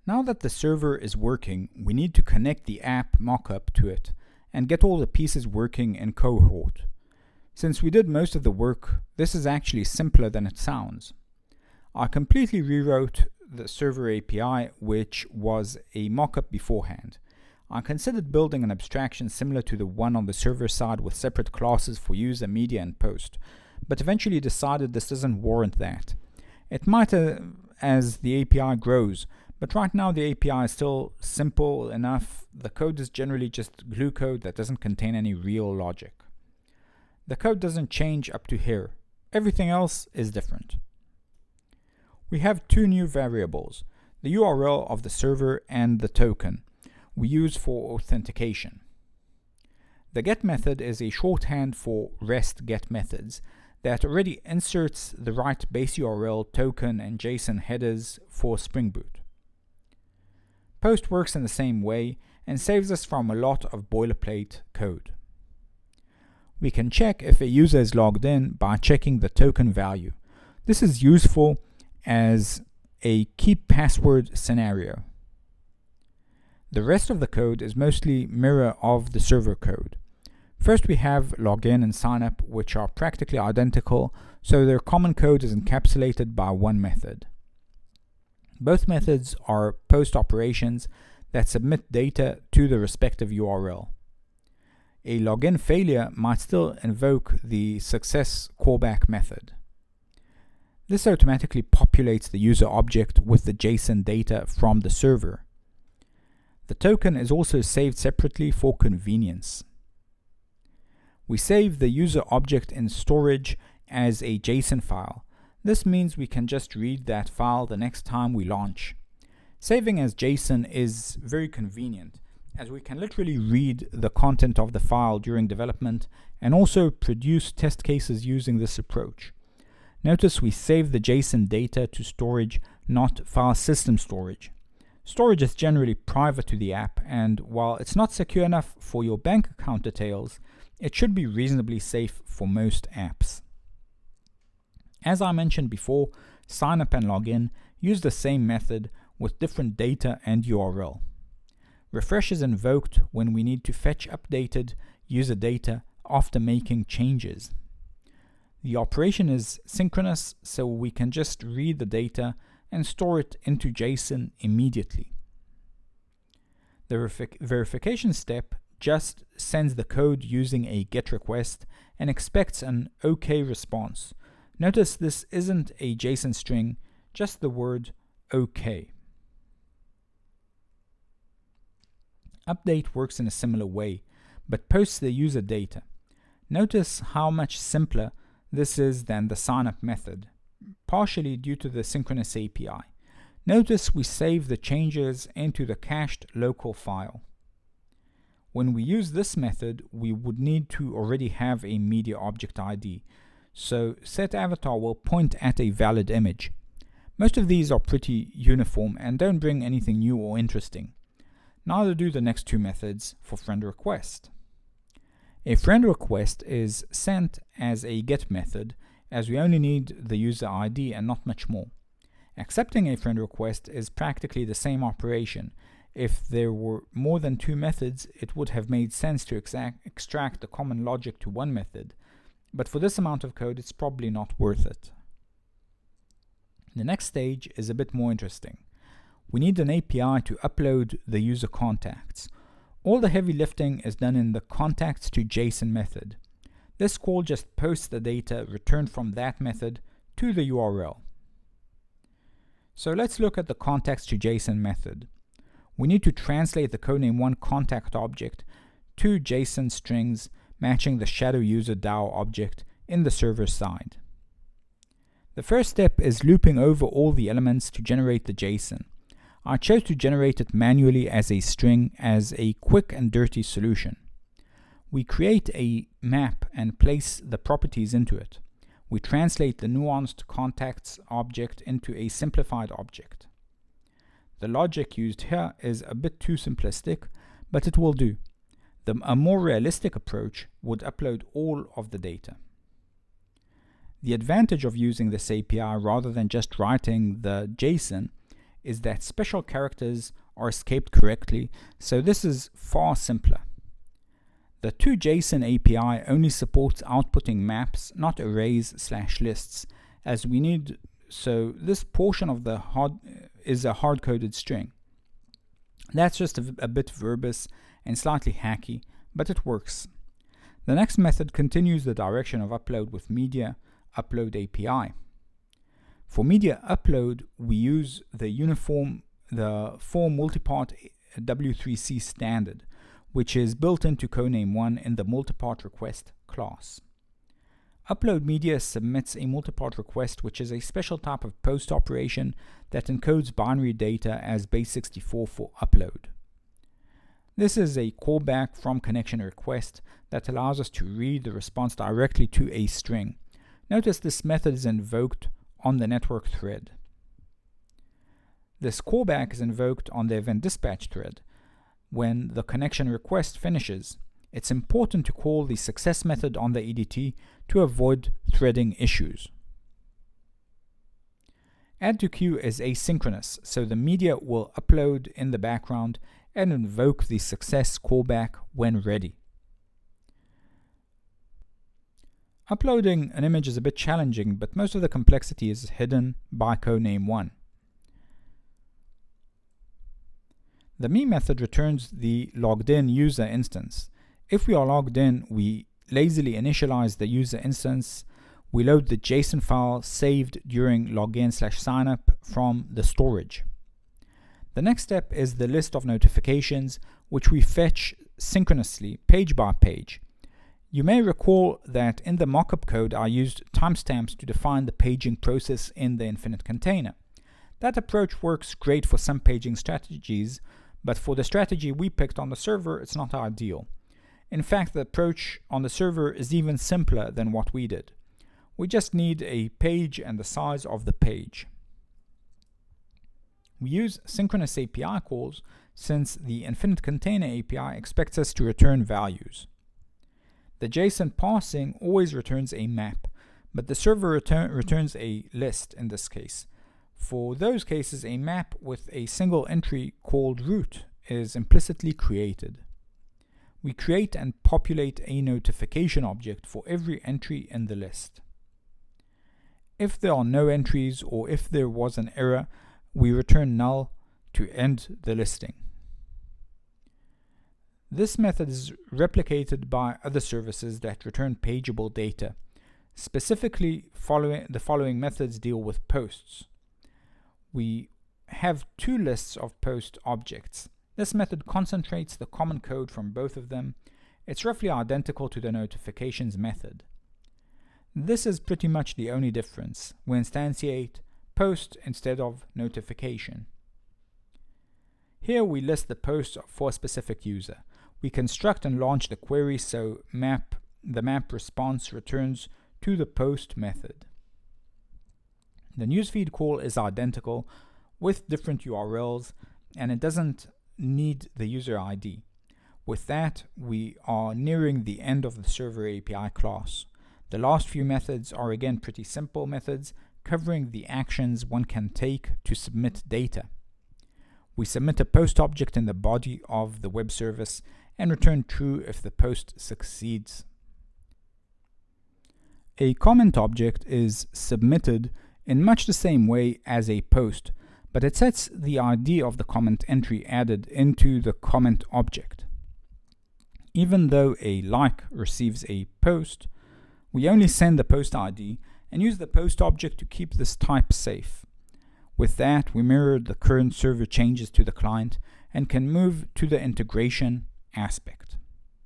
Now that the server is working, we need to connect the app mockup to it and get all the pieces working in cohort. Since we did most of the work, this is actually simpler than it sounds. I completely rewrote the server API, which was a mockup beforehand. I considered building an abstraction similar to the one on the server side with separate classes for user, media, and post, but eventually decided this doesn't warrant that. It might as the API grows, but right now the API is still simple enough. The code is generally just glue code that doesn't contain any real logic. The code doesn't change up to here. Everything else is different. We have two new variables, the URL of the server and the token we use for authentication. The get method is a shorthand for REST get methods that already inserts the right base URL, token, and JSON headers for Spring Boot. Post works in the same way and saves us from a lot of boilerplate code. We can check if a user is logged in by checking the token value. This is useful as a keep password scenario. The rest of the code is mostly mirror of the server code. First we have login and signup, which are practically identical, so their common code is encapsulated by one method. Both methods are post operations that submit data to the respective URL. A login failure might still invoke the success callback method. This automatically populates the user object with the JSON data from the server. The token is also saved separately for convenience. We save the user object in storage as a JSON file. This means we can just read that file the next time we launch. Saving as JSON is very convenient, as we can literally read the content of the file during development and also produce test cases using this approach. Notice we save the JSON data to storage, not file system storage. Storage is generally private to the app, and while it's not secure enough for your bank account details, it should be reasonably safe for most apps. As I mentioned before, signup and login use the same method with different data and URL. Refresh is invoked when we need to fetch updated user data after making changes. The operation is synchronous, so we can just read the data and store it into JSON immediately. The verification step just sends the code using a GET request and expects an OK response. Notice this isn't a JSON string, just the word OK. Update works in a similar way, but posts the user data. Notice how much simpler this is than the signup method, partially due to the synchronous API. Notice we save the changes into the cached local file. When we use this method, we would need to already have a media object ID, so setAvatar will point at a valid image. Most of these are pretty uniform and don't bring anything new or interesting. Neither do the next two methods for friend request. A friend request is sent as a GET method, as we only need the user ID and not much more. Accepting a friend request is practically the same operation. If there were more than two methods, it would have made sense to extract the common logic to one method, but for this amount of code, it's probably not worth it. The next stage is a bit more interesting. We need an API to upload the user contacts. All the heavy lifting is done in the contacts to JSON method. This call just posts the data returned from that method to the URL. So let's look at the contacts to JSON method. We need to translate the codename1 contact object to JSON strings matching the shadow user DAO object in the server side. The first step is looping over all the elements to generate the JSON. I chose to generate it manually as a string as a quick and dirty solution. We create a map and place the properties into it. We translate the nuanced contacts object into a simplified object. The logic used here is a bit too simplistic, but it will do. A more realistic approach would upload all of the data. The advantage of using this API rather than just writing the JSON is that special characters are escaped correctly, so this is far simpler. The toJSON API only supports outputting maps, not arrays/lists, as we need, so this portion of the is a hard-coded string. That's just a bit verbose and slightly hacky, but it works. The next method continues the direction of upload with media upload API. For media upload, we use the form multipart W3C standard, which is built into codename 1 in the multipart request class. Upload media submits a multipart request, which is a special type of post operation that encodes binary data as base64 for upload. This is a callback from connection request that allows us to read the response directly to a string. Notice this method is invoked on the network thread. This callback is invoked on the event dispatch thread. When the connection request finishes, it's important to call the success method on the EDT to avoid threading issues. Add to queue is asynchronous, so the media will upload in the background and invoke the success callback when ready. Uploading an image is a bit challenging, but most of the complexity is hidden by codename 1. The me method returns the logged in user instance. If we are logged in, we lazily initialize the user instance. We load the JSON file saved during login/signup from the storage. The next step is the list of notifications, which we fetch synchronously, page by page. You may recall that in the mockup code I used timestamps to define the paging process in the infinite container. That approach works great for some paging strategies, but for the strategy we picked on the server, it's not ideal. In fact, the approach on the server is even simpler than what we did. We just need a page and the size of the page. We use synchronous API calls since the infinite container API expects us to return values. The JSON parsing always returns a map, but the server returns a list in this case. For those cases, a map with a single entry called root is implicitly created. We create and populate a notification object for every entry in the list. If there are no entries or if there was an error, we return null to end the listing. This method is replicated by other services that return pageable data. Specifically, the following methods deal with posts. We have two lists of post objects. This method concentrates the common code from both of them. It's roughly identical to the notifications method. This is pretty much the only difference. We instantiate post instead of notification. Here we list the post for a specific user. We construct and launch the query so the map response returns to the post method. The newsfeed call is identical with different URLs, and it doesn't need the user ID. With that, we are nearing the end of the server API class. The last few methods are again pretty simple methods covering the actions one can take to submit data. We submit a post object in the body of the web service and return true if the post succeeds. A comment object is submitted in much the same way as a post, but it sets the ID of the comment entry added into the comment object. Even though a like receives a post, we only send the post ID and use the post object to keep this type safe. With that, we mirror the current server changes to the client and can move to the integration aspect.